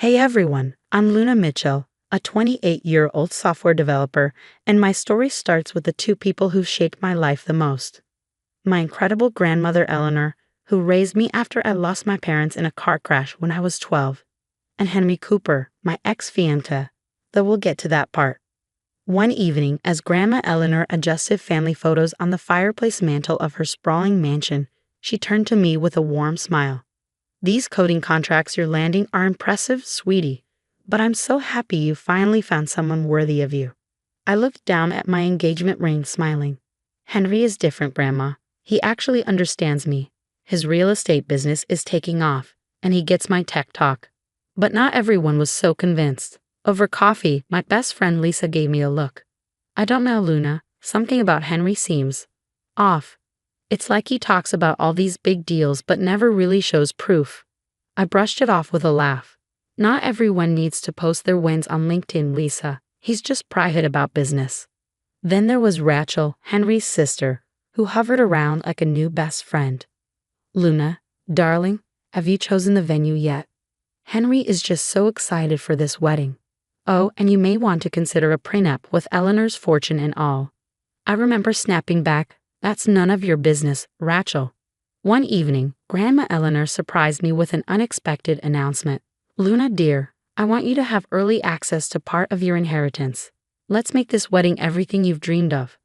Hey everyone, I'm Luna Mitchell, a 28-year-old software developer, and my story starts with the two people who shaped my life the most. My incredible grandmother Eleanor, who raised me after I lost my parents in a car crash when I was 12, and Henry Cooper, my ex-fiancé, though we'll get to that part. One evening, as Grandma Eleanor adjusted family photos on the fireplace mantel of her sprawling mansion, she turned to me with a warm smile. "These coding contracts you're landing are impressive, sweetie, but I'm so happy you finally found someone worthy of you." I looked down at my engagement ring, smiling. "Henry is different, Grandma. He actually understands me. His real estate business is taking off, and he gets my tech talk." But not everyone was so convinced. Over coffee, my best friend Lisa gave me a look. "I don't know, Luna. Something about Henry seems off. It's like he talks about all these big deals but never really shows proof." I brushed it off with a laugh. "Not everyone needs to post their wins on LinkedIn, Lisa. He's just private about business." Then there was Rachel, Henry's sister, who hovered around like a new best friend. "Luna, darling, have you chosen the venue yet? Henry is just so excited for this wedding. Oh, and you may want to consider a prenup with Eleanor's fortune and all." I remember snapping back, "That's none of your business, Rachel." One evening, Grandma Eleanor surprised me with an unexpected announcement. "Luna dear, I want you to have early access to part of your inheritance. Let's make this wedding everything you've dreamed of."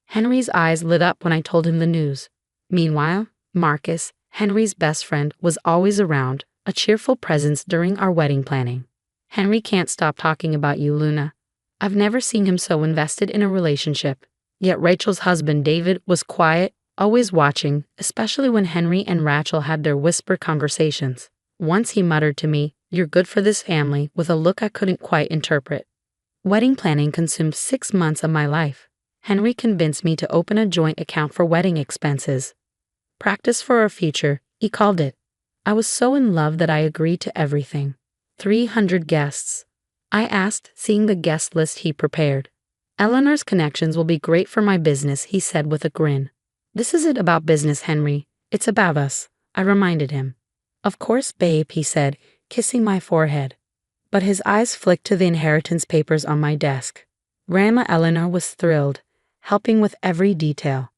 Henry's eyes lit up when I told him the news. Meanwhile, Marcus, Henry's best friend, was always around, a cheerful presence during our wedding planning. "Henry can't stop talking about you, Luna. I've never seen him so invested in a relationship." Yet Rachel's husband David was quiet, always watching, especially when Henry and Rachel had their whispered conversations. Once he muttered to me, "You're good for this family," with a look I couldn't quite interpret. Wedding planning consumed 6 months of my life. Henry convinced me to open a joint account for wedding expenses. "Practice for our future," he called it. I was so in love that I agreed to everything. 300 guests. I asked, seeing the guest list he prepared. "Eleanor's connections will be great for my business," he said with a grin. "This isn't about business, Henry. It's about us," I reminded him. "Of course, babe," he said, kissing my forehead. But his eyes flicked to the inheritance papers on my desk. Grandma Eleanor was thrilled, helping with every detail.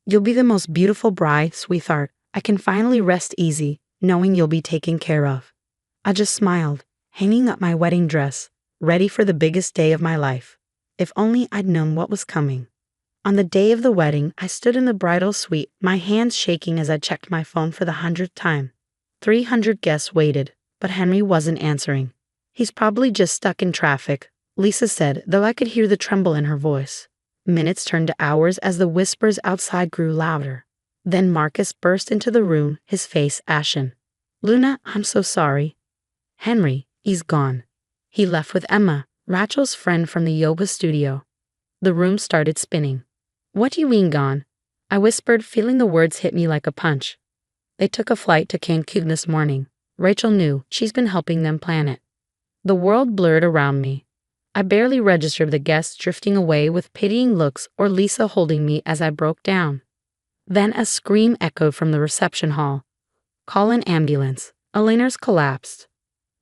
"You'll be the most beautiful bride, sweetheart. I can finally rest easy, knowing you'll be taken care of." I just smiled, hanging up my wedding dress, ready for the biggest day of my life. If only I'd known what was coming. On the day of the wedding, I stood in the bridal suite, my hands shaking as I checked my phone for the 100th time. 300 guests waited, but Henry wasn't answering. "He's probably just stuck in traffic," Lisa said, though I could hear the tremble in her voice. Minutes turned to hours as the whispers outside grew louder. Then Marcus burst into the room, his face ashen. "Luna, I'm so sorry." "Henry, he's gone. He left with Emma, Rachel's friend from the yoga studio." The room started spinning. "What do you mean gone?" I whispered, feeling the words hit me like a punch. "They took a flight to Cancun this morning. Rachel knew. She's been helping them plan it." The world blurred around me. I barely registered the guests drifting away with pitying looks or Lisa holding me as I broke down. Then a scream echoed from the reception hall. "Call an ambulance. Eleanor's collapsed."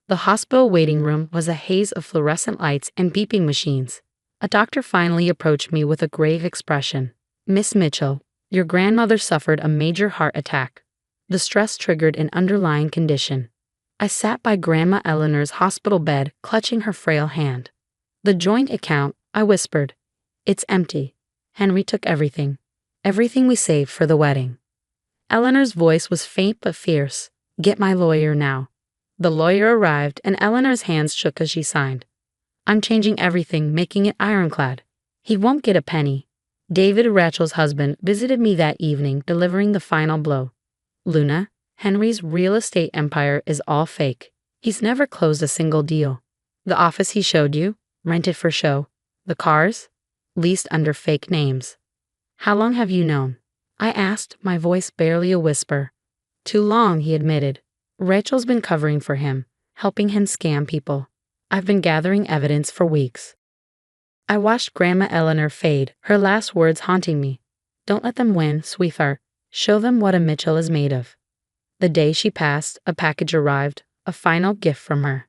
The hospital waiting room was a haze of fluorescent lights and beeping machines. A doctor finally approached me with a grave expression. "Miss Mitchell, your grandmother suffered a major heart attack. The stress triggered an underlying condition." I sat by Grandma Eleanor's hospital bed, clutching her frail hand. "The joint account," I whispered. "It's empty. Henry took everything. Everything we saved for the wedding." Eleanor's voice was faint but fierce. "Get my lawyer now." The lawyer arrived, and Eleanor's hands shook as she signed. "I'm changing everything, making it ironclad. He won't get a penny." David, Rachel's husband, visited me that evening, delivering the final blow. "Luna, Henry's real estate empire is all fake. He's never closed a single deal. The office he showed you, rented for show. The cars, leased under fake names." "How long have you known?" I asked, my voice barely a whisper. "Too long," he admitted. "Rachel's been covering for him, helping him scam people. I've been gathering evidence for weeks." I watched Grandma Eleanor fade, her last words haunting me. "Don't let them win, sweetheart. Show them what a Mitchell is made of." The day she passed, a package arrived, a final gift from her.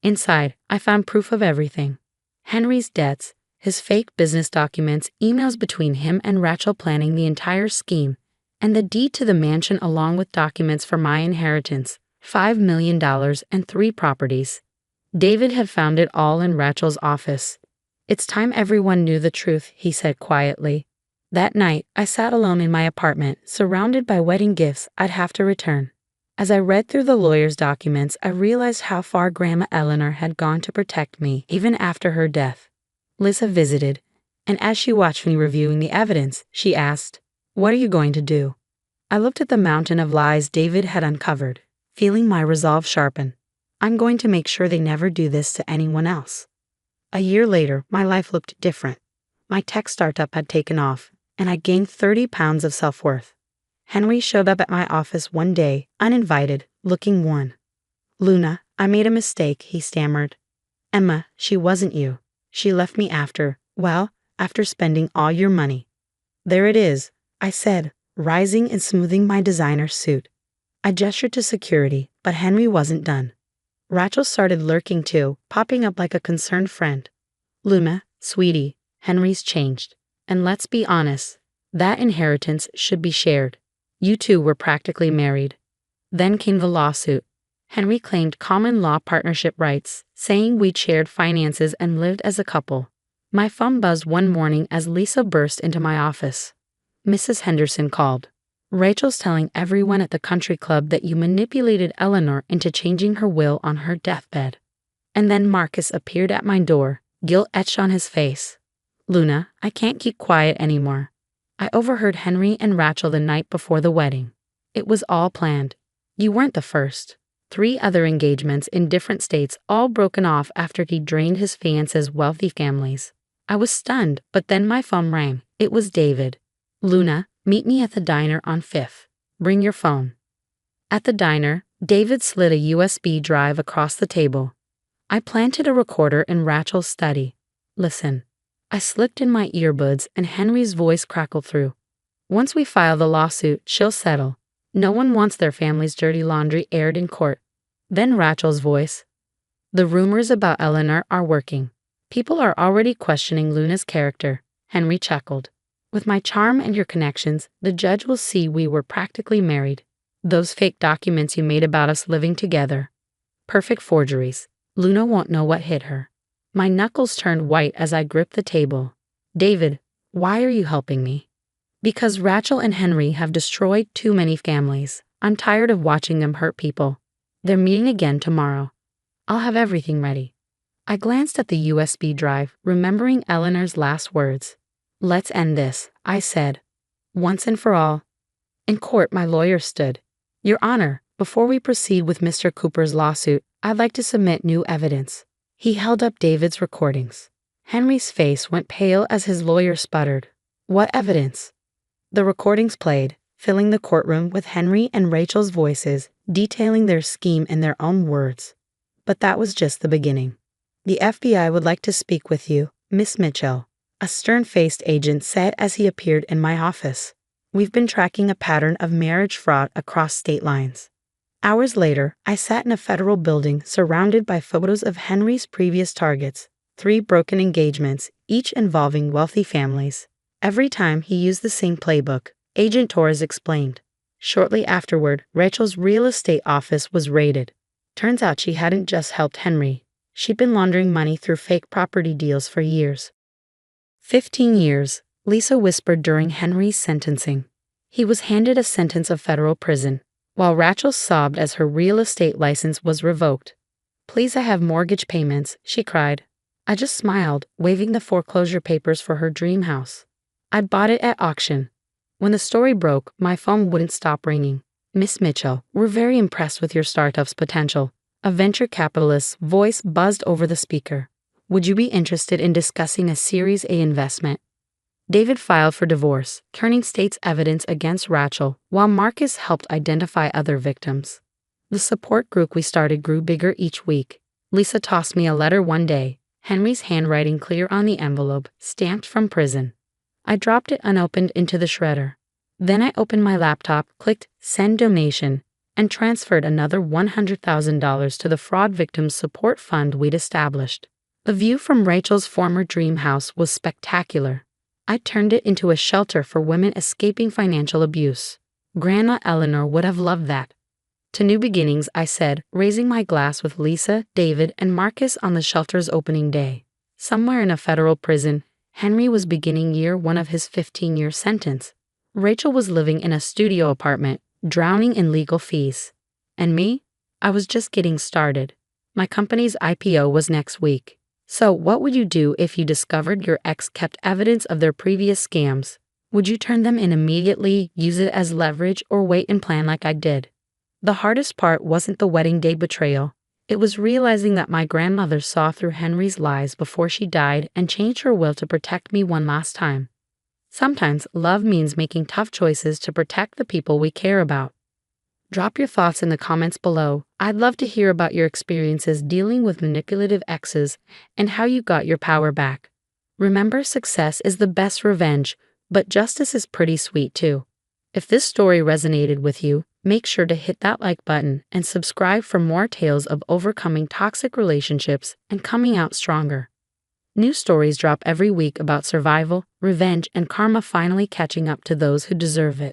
Inside, I found proof of everything. Henry's debts, his fake business documents, emails between him and Rachel planning the entire scheme, and the deed to the mansion along with documents for my inheritance, $5 million and 3 properties. David had found it all in Rachel's office. "It's time everyone knew the truth," he said quietly. That night, I sat alone in my apartment, surrounded by wedding gifts I'd have to return. As I read through the lawyer's documents, I realized how far Grandma Eleanor had gone to protect me, even after her death. Lisa visited, and as she watched me reviewing the evidence, she asked, "What are you going to do?" I looked at the mountain of lies David had uncovered, feeling my resolve sharpen. "I'm going to make sure they never do this to anyone else." A year later, my life looked different. My tech startup had taken off, and I gained 30 pounds of self-worth. Henry showed up at my office one day, uninvited, looking worn. "Luna, I made a mistake," he stammered. "Emma, she wasn't you. She left me after spending all your money." "There it is," I said, rising and smoothing my designer suit. I gestured to security, but Henry wasn't done. Rachel started lurking too, popping up like a concerned friend. "Luna, sweetie, Henry's changed. And let's be honest, that inheritance should be shared. You two were practically married." Then came the lawsuit. Henry claimed common law partnership rights, saying we'd shared finances and lived as a couple. My phone buzzed one morning as Lisa burst into my office. "Mrs. Henderson called. Rachel's telling everyone at the country club that you manipulated Eleanor into changing her will on her deathbed." And then Marcus appeared at my door, guilt etched on his face. "Luna, I can't keep quiet anymore. I overheard Henry and Rachel the night before the wedding. It was all planned. You weren't the first. 3 other engagements in different states, all broken off after he drained his fiancé's wealthy families." I was stunned, but then my phone rang. It was David. "Luna, meet me at the diner on 5th. Bring your phone." At the diner, David slid a USB drive across the table. I planted a recorder in Rachel's study. "Listen." I slipped in my earbuds and Henry's voice crackled through. "Once we file the lawsuit, she'll settle. No one wants their family's dirty laundry aired in court." Then Rachel's voice. "The rumors about Eleanor are working. People are already questioning Luna's character." Henry chuckled. "With my charm and your connections, the judge will see we were practically married. Those fake documents you made about us living together. Perfect forgeries. Luna won't know what hit her." My knuckles turned white as I gripped the table. "David, why are you helping me?" "Because Rachel and Henry have destroyed too many families. I'm tired of watching them hurt people. They're meeting again tomorrow. I'll have everything ready." I glanced at the USB drive, remembering Eleanor's last words. "Let's end this," I said. "Once and for all." In court, my lawyer stood. "Your Honor, before we proceed with Mr. Cooper's lawsuit, I'd like to submit new evidence." He held up David's recordings. Henry's face went pale as his lawyer sputtered. "What evidence?" The recordings played, filling the courtroom with Henry and Rachel's voices, detailing their scheme in their own words. But that was just the beginning. "The FBI would like to speak with you, Miss Mitchell," a stern-faced agent said as he appeared in my office. "We've been tracking a pattern of marriage fraud across state lines." Hours later, I sat in a federal building surrounded by photos of Henry's previous targets, 3 broken engagements, each involving wealthy families. Every time he used the same playbook, Agent Torres explained. Shortly afterward, Rachel's real estate office was raided. Turns out she hadn't just helped Henry. She'd been laundering money through fake property deals for years. 15 years, Lisa whispered during Henry's sentencing. He was handed a sentence of federal prison, while Rachel sobbed as her real estate license was revoked. "Please, I have mortgage payments," she cried. I just smiled, waving the foreclosure papers for her dream house. I'd bought it at auction. When the story broke, my phone wouldn't stop ringing. "Miss Mitchell, we're very impressed with your startup's potential." A venture capitalist's voice buzzed over the speaker. "Would you be interested in discussing a Series A investment?" David filed for divorce, turning state's evidence against Rachel, while Marcus helped identify other victims. The support group we started grew bigger each week. Lisa tossed me a letter one day, Henry's handwriting clear on the envelope, stamped from prison. I dropped it unopened into the shredder. Then I opened my laptop, clicked Send Donation, and transferred another $100,000 to the fraud victims support fund we'd established. The view from Rachel's former dream house was spectacular. I turned it into a shelter for women escaping financial abuse. Grandma Eleanor would have loved that. To new beginnings, I said, raising my glass with Lisa, David, and Marcus on the shelter's opening day. Somewhere in a federal prison, Henry was beginning year one of his 15-year sentence. Rachel was living in a studio apartment, drowning in legal fees. And me? I was just getting started. My company's IPO was next week. So what would you do if you discovered your ex kept evidence of their previous scams? Would you turn them in immediately, use it as leverage, or wait and plan like I did? The hardest part wasn't the wedding day betrayal. It was realizing that my grandmother saw through Henry's lies before she died and changed her will to protect me one last time. Sometimes love means making tough choices to protect the people we care about. Drop your thoughts in the comments below. I'd love to hear about your experiences dealing with manipulative exes and how you got your power back. Remember, success is the best revenge, but justice is pretty sweet too. If this story resonated with you, make sure to hit that like button and subscribe for more tales of overcoming toxic relationships and coming out stronger. New stories drop every week about survival, revenge, and karma finally catching up to those who deserve it.